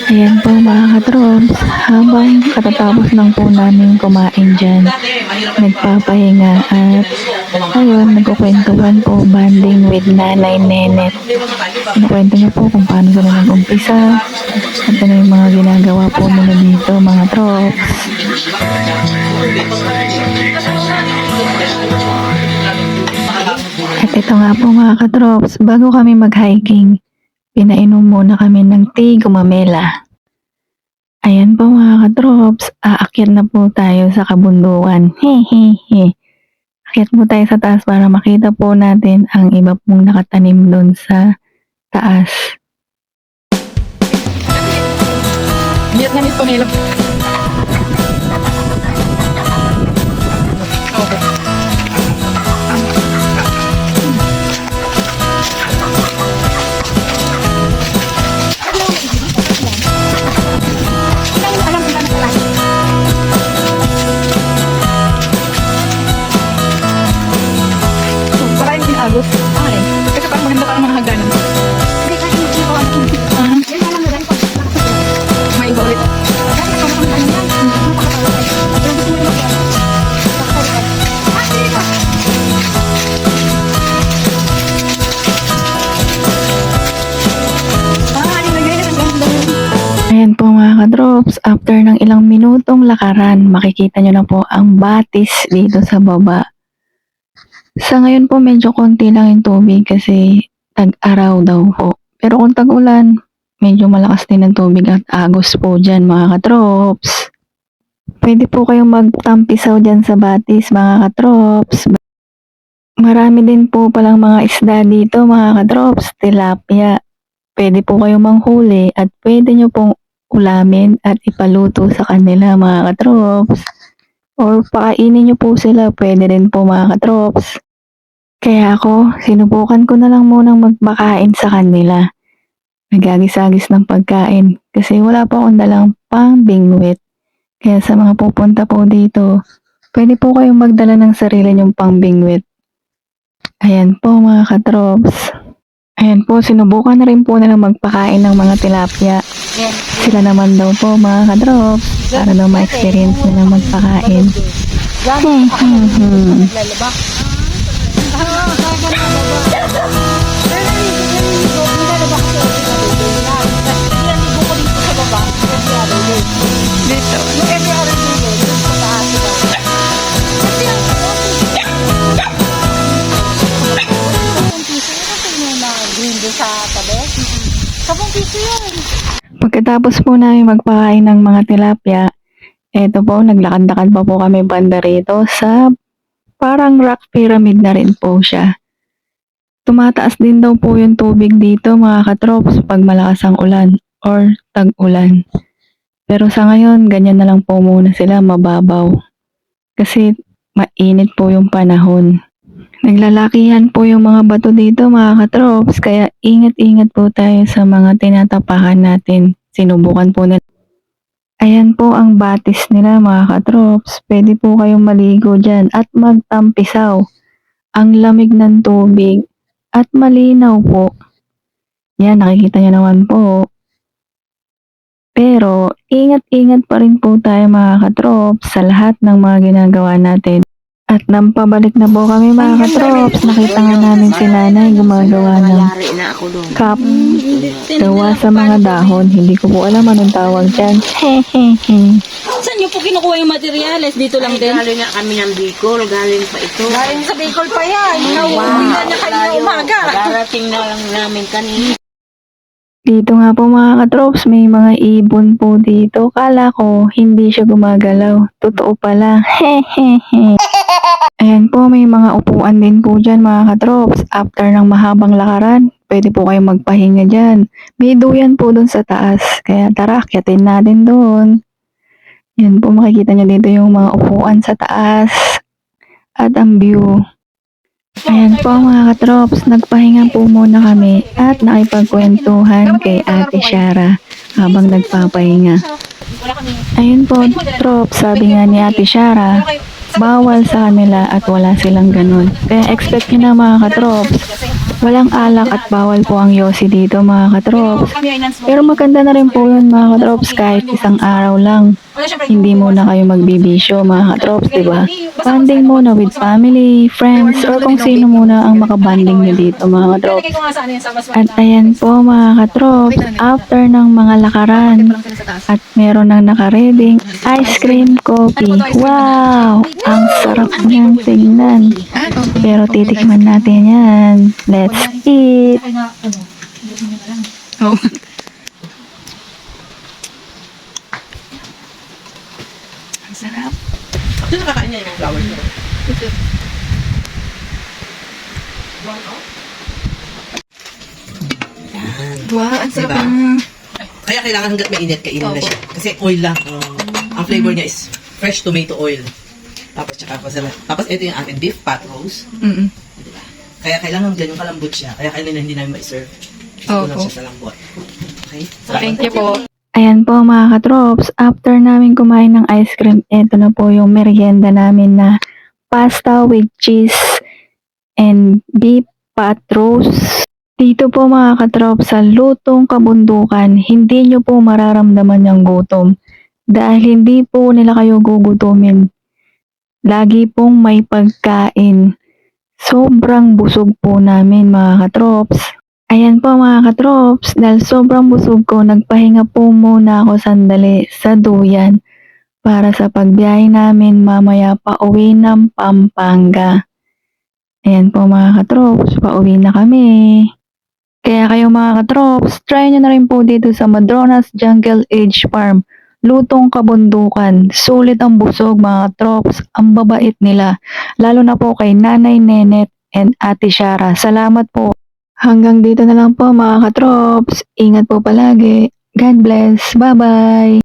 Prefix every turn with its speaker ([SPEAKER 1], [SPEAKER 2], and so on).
[SPEAKER 1] Ayan po mga katrops, habang katatapos lang po namin kumain dyan, nagpapahinga at ayun, nagkukwentuhan po banding with Nanay Nenet. Kinukwento niyo po kung paano sila nag-umpisa at ano yung mga ginagawa po nila dito mga trops. At ito nga po mga katrops, bago kami mag-hiking, pinainom muna kami ng tea gumamela. Ayan po mga katrops, aakyat na po tayo sa kabundukan. Hehehe. Akyat po tayo sa taas para makita po natin ang iba pong nakatanim doon sa taas.
[SPEAKER 2] Vietnamese pamilya. Agos. Ay, kasi parang maganda ka ang mga hagdanan.
[SPEAKER 3] Hindi kasi hindi ko ang kinti. Yan na lang na rin.
[SPEAKER 2] May iba ulit.
[SPEAKER 3] Kasi ito ang ano yan. Pero gusto mo yung
[SPEAKER 1] Ayan po mga kadrops, after ng ilang minutong lakaran, makikita nyo na po ang batis dito sa baba. Sa ngayon po medyo konti lang yung tubig kasi tag-araw daw po. Pero kung tag-ulan, medyo malakas din ang tubig at agos po dyan mga katrops. Pwede po kayong magtampisaw dyan sa batis mga katrops. Marami din po palang mga isda dito mga katrops, tilapia. Pwede po kayong manghuli at pwede nyo pong ulamin at ipaluto sa kanila mga katrops. Or pakainin nyo po sila, pwede rin po mga katrops. Kaya ako, sinubukan ko na lang munang magpakain sa kanila. Nagagis-agis ng pagkain kasi wala pa akong dalang pang bingwit. Kaya sa mga pupunta po dito, pwede po kayong magdala ng sarili nyong pang bingwit. Ayan po mga katrops. Ayan po, sinubukan na rin po nilang magpakain ng mga tilapia. Sila naman daw po mga katrops para daw ma-experience nilang magpakain. Pagkatapos po namin magpakain ng mga tilapia, eto po, naglakad-lakad pa po kami banda rito sa parang rock pyramid na rin po siya. Tumataas din daw po yung tubig dito mga katrops pag malakas ang ulan or tag-ulan. Pero sa ngayon, ganyan na lang po muna sila mababaw. Kasi mainit po yung panahon. Naglalakihan po yung mga bato dito mga katrops, kaya ingat-ingat po tayo sa mga tinatapakan natin. Sinubukan po nila. Ayan po ang batis nila mga katrops. Pwede po kayong maligo dyan at magtampisaw. Ang lamig ng tubig at malinaw po. Yan, nakikita nyo naman po. Pero ingat-ingat pa rin po tayo mga katrops sa lahat ng mga ginagawa natin. At nang pabalik na po kami mga katrops, nakita nga namin si nanay gumagawa ng cup gawa sa mga dahon. Hindi ko po alam anong tawag dyan. Hehehe.
[SPEAKER 4] Saan niyo po kinukuha yung materials? Dito lang din?
[SPEAKER 5] Galing nga kami ng Bicol, galing pa ito.
[SPEAKER 4] Galing sa Bicol pa yan. Nauwi na niya kayo umaga.
[SPEAKER 5] Darating na lang namin kanina.
[SPEAKER 1] Dito nga po mga katrops, may mga ibon po dito. Kala ko hindi siya gumagalaw. Totoo pala. Hehehe. Ayan po, may mga upuan din po dyan mga katrops. After ng mahabang lakaran, pwede po kayong magpahinga dyan. May duyan po dun sa taas. Kaya tara, akyatin natin dun. Yan po, makikita nyo dito yung mga upuan sa taas. At ang view. Ayan po mga katrops, nagpahinga po muna kami at nakipagkwentuhan kay Ate Shara habang nagpapahinga. Ayun po, trops, sabi nga ni Ate Shara, bawal sa kanila at wala silang ganun. Kaya expect nyo na mga katrops, Walang alak at bawal po ang yosi dito mga katrops.
[SPEAKER 2] Kami ay non-smoking.
[SPEAKER 1] Pero maganda na rin po yun mga katrops kahit isang araw lang.
[SPEAKER 2] Wala, syempre,
[SPEAKER 1] Hindi muna kayo magbibisyo mga katrops, diba? Banding muna with family, friends, or kung sino muna ang makabanding nyo dito mga katrops.
[SPEAKER 2] Nilagay ko nga sa ano yun, sa mas
[SPEAKER 1] At ayan po mga katrops, after ng mga lakaran,
[SPEAKER 2] Ito lang sila sa taas.
[SPEAKER 1] at meron nang nakareding ice cream coffee. Wow! Ang sarap niyang tingnan. Pero titikman natin yan. Let's eat!
[SPEAKER 2] Ay na, ano, busin nyo na lang.
[SPEAKER 3] Oo. Ang sarap.
[SPEAKER 4] Sino nakakain niya yung flower niya?
[SPEAKER 3] Wow, ang sarap
[SPEAKER 4] Diba?
[SPEAKER 3] ng...
[SPEAKER 4] Kaya kailangan hanggat mainit, kainin na siya. Kasi oil lang. Ang flavor niya is fresh tomato oil. Tapos tsaka pa sila. Tapos ito yung ating beef pat roast.
[SPEAKER 3] Mm-mm.
[SPEAKER 4] Diba? Kaya kailangan ganyan kalambot siya. Kaya kailangan hindi namin ma-serve. Kasi kulang
[SPEAKER 3] Opo.
[SPEAKER 4] siya sa lambot. Okay?
[SPEAKER 3] Thank you po.
[SPEAKER 1] Ayan po mga katrops, after namin kumain ng ice cream, eto na po yung merienda namin na pasta with cheese and beef pat roast. Dito po mga katrops, sa lutong kabundukan, hindi nyo po mararamdaman yung gutom. Dahil hindi po nila kayo gugutumin. Lagi pong may pagkain. Sobrang busog po namin mga katrops. Ayan po mga katrops, dahil sobrang busog ko, nagpahinga po muna ako sandali sa duyan para sa pagbiyahe namin mamaya pauwi ng Pampanga. Ayan po mga katrops, pauwi na kami. Kaya kayo mga katrops, try nyo na rin po dito sa Madronas Jungle Age Farm. Lutong kabundukan, sulit ang busog mga katrops, ang babait nila. Lalo na po kay Nanay Nenet and Ate Shara. Salamat po. Hanggang dito na lang po mga katrops. Ingat po palagi. God bless. Bye-bye.